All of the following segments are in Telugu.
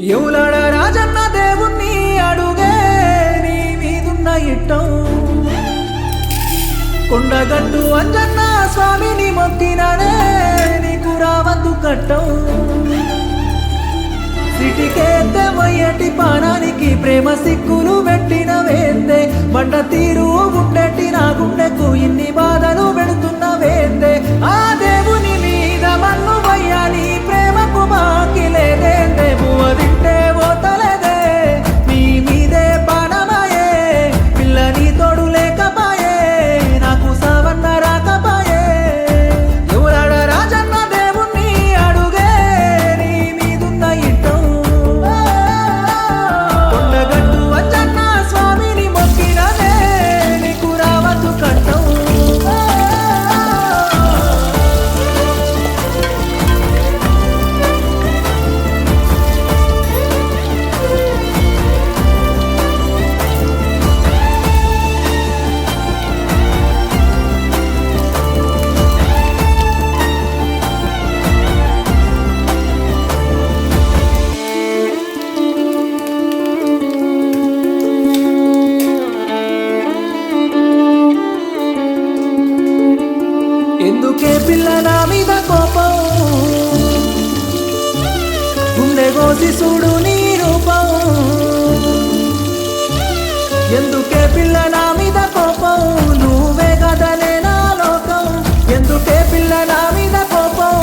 ఎవలాడ రాజన్న దేవుణ్ణి అడుగే నీ మీదున్న ఇట్టం కొండగట్టు అంజన్న స్వామిని మొక్కిననే నీకు రావద్దు కట్టం సిటికేతే వయ్యటి పానానికి ప్రేమ సిక్కులు పెట్టిన వేందే బండ తీరు గుండెట్టి నా గుండెకు ఇన్ని బాధలు పెడుతున్న వేందే ఆ దేవుని మీద మన్ను వయ్యాలి ప్రేమకు మాకి లేదేందే పువ్వ తింటే పోతలేదే నీ మీదే పానమాయే పిల్లని తోడు లేకపాయే నాకు సావన్న రాకపాయే ఎవరాడ రాజన్న దేవుణ్ణి అడుగే నీ మీదున్న ఇట్టం కొండగట్టు అంజన్న స్వామిని మొక్కిననే నీకు రావద్దు కట్టం ఎందుకే పిల్ల నా మీద కోపం గుండె కోసి చూడు నీ రూపం ఎందుకే పిల్ల నా మీద కోపం నువ్వే కదనే నా లోకం ఎందుకే పిల్ల నా మీద కోపం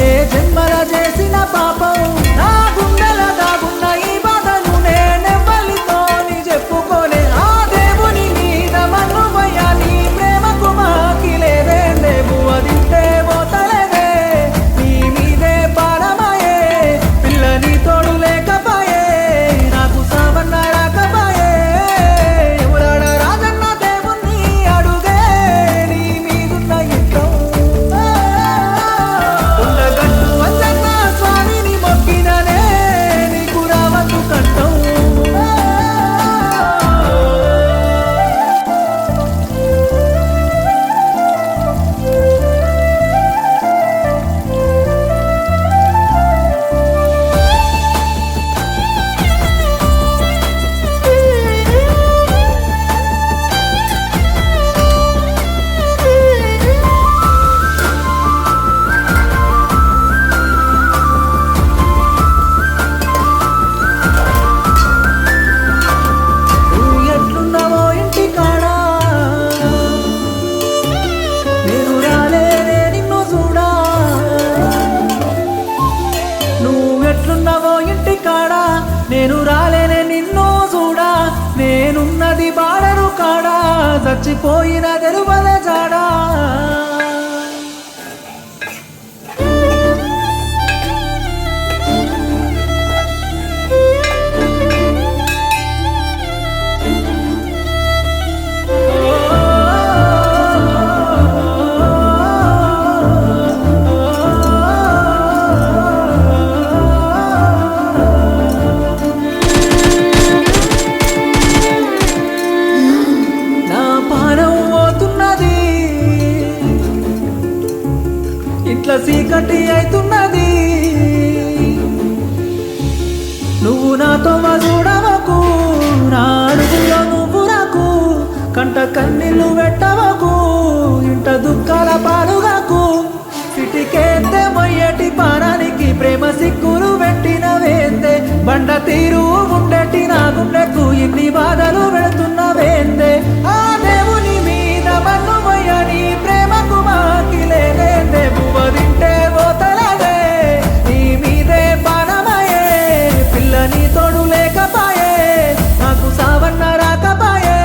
ఏ జన్మల చేసిన పాపం నా గుండెల దాగున్న ఈ బాధను నేనెవ్వరితోని చెప్పుకోలే ఆ దేవుని మీద మన్ను వయ్యాలి ప్రేమకు మాకి లేదే పువ్వ తింటే పోతలేదే నీ మీదే పాడమాయే పిల్లని తోడు లేకపాయే నాకు సావన్న రాకపాయే ఎవరాడ రాజన్న దేవుణ్ణి అడుగే నీ మీదున్న ఇట్టం ఉండగట్టు అంజన్న స్వామిని మొక్కిననే నీకు రావద్దు కట్టం నువ్వు ఎట్లున్నావో ఇంటి కాడా నేను రాలేనే నిన్ను చూడా నువ్వెట్లున్నావో ఇంటి కాడా నేను రాలేనే నిన్ను చూడా నేనున్నది బాడరు కాడా చచ్చిపోయిన తెరువల జాడా నా పానం పోతున్నది ఇంట్లో చీకటి అవుతున్నది నువ్వు నాతో చూడవకు నా అడుగులో నువ్వు నాకు కంట కన్నీళ్ళు పెట్టవకు ఇంట దుఃఖాల పాలుగాకు సిటికేస్తే మొయ్యటి పానానికి ప్రేమ సిక్కులు పెట్టిన వేందే బండ తీరు ఉండటి నా గుండెకు ఇన్ని బాధలు పెడుతున్న వేందే ఆ దేవుని మీద మన్ను మొయ్యని ప్రేమకు మాకి లేదే పువ్వ తింటే పోతలేదే నీ మీదే పానమాయే పిల్లని తోడు లేకపాయే నాకు సావన్న రాకపాయే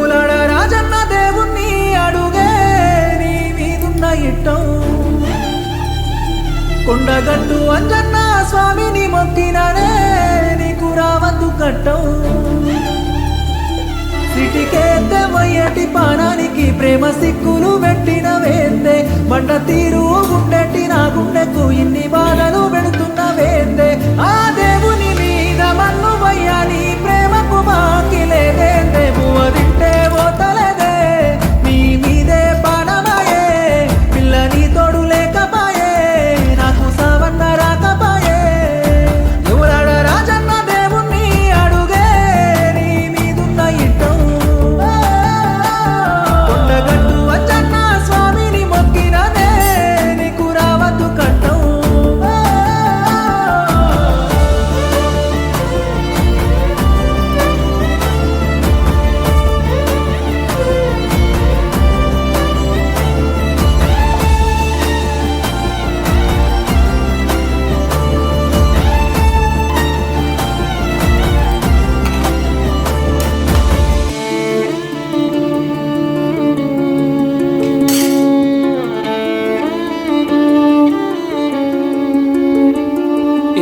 ఎములాడ రాజన్న దేవుణ్ణి అడుగే నీ మీదున్న ఇట్టం కొండగట్టు అంజన్న స్వామిని మొక్కిననే నీకు రావద్దు కట్టం సిటికేద్దే మొయ్యటి పానానికి ప్రేమ సిక్కులు పెట్టిన వేందే బండ తీరు గుండెట్టి నా గుండెకు ఇన్ని బాధలు పెడుతున్న వేందే ఆ దేవుని మీద మన్ను వయ్యాలి ప్రేమకు బాకి లేదేందే పువ్వ తింటే పోతలేదే నీ మీదే పానమాయే పిల్లని తోడు లేకపాయే నాకు సావన్న రాకపాయే ఎవరాడ రాజన్న దేవుణ్ణి అడుగే నీ మీదున్న ఇట్టం కొండగట్టు అంజన్న స్వామిని మొక్కిననే నీకు రావద్దు కట్టం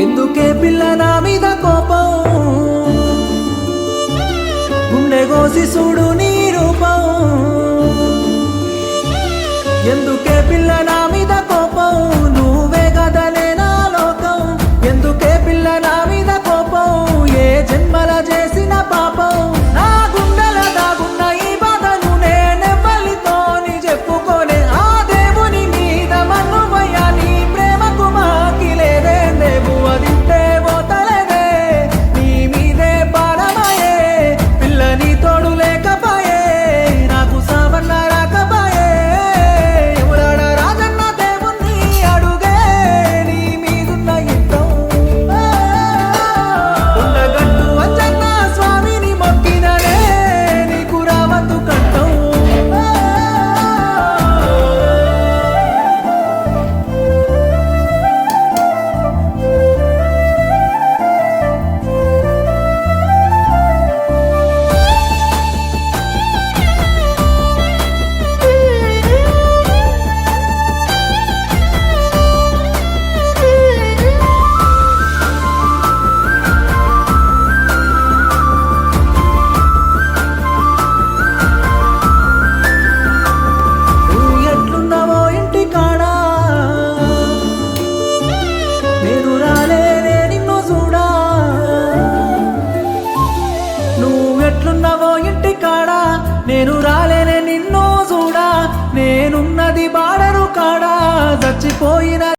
ఎందుకే పిల్ల నా మీద కోపం గుండె కోసి చూడు నీ రూపం ఎందుకే పిల్ల నా మీద కోపం నువ్వే కదనే నా లోకం ఎందుకే పిల్ల నా మీద కోపం ఏ జన్మల చేసిన పాపం నా గుండెల దాగున్న ఈ బాధను నేనెవ్వలితోని చెప్పుకోనే ఆ దేవుని మీద మన్ను వయ్యాలి ప్రేమకు మాకి లేదే పువ్వ తింటే పోతలేదే నీ మీదే పాడమాయే పిల్లని తోడు లేకపాయే నాకు సావన్న రాకపాయే ఎవరాడ రాజన్న దేవుణ్ణి అడుగే నీ మీదున్న ఇట్టం కొండగట్టు అంజన్న స్వామిని మొక్కిననే నీకు రావద్దు కట్టం నువ్వు ఎట్లున్నావో ఇంటి కాడా నేను రాలేనే నిన్ను చూడా నువ్వెట్లున్నావో ఇంటి కాడా నేను రాలేనే నిన్ను చూడా నేనున్నది బాడరు కాడా చచ్చిపోయిన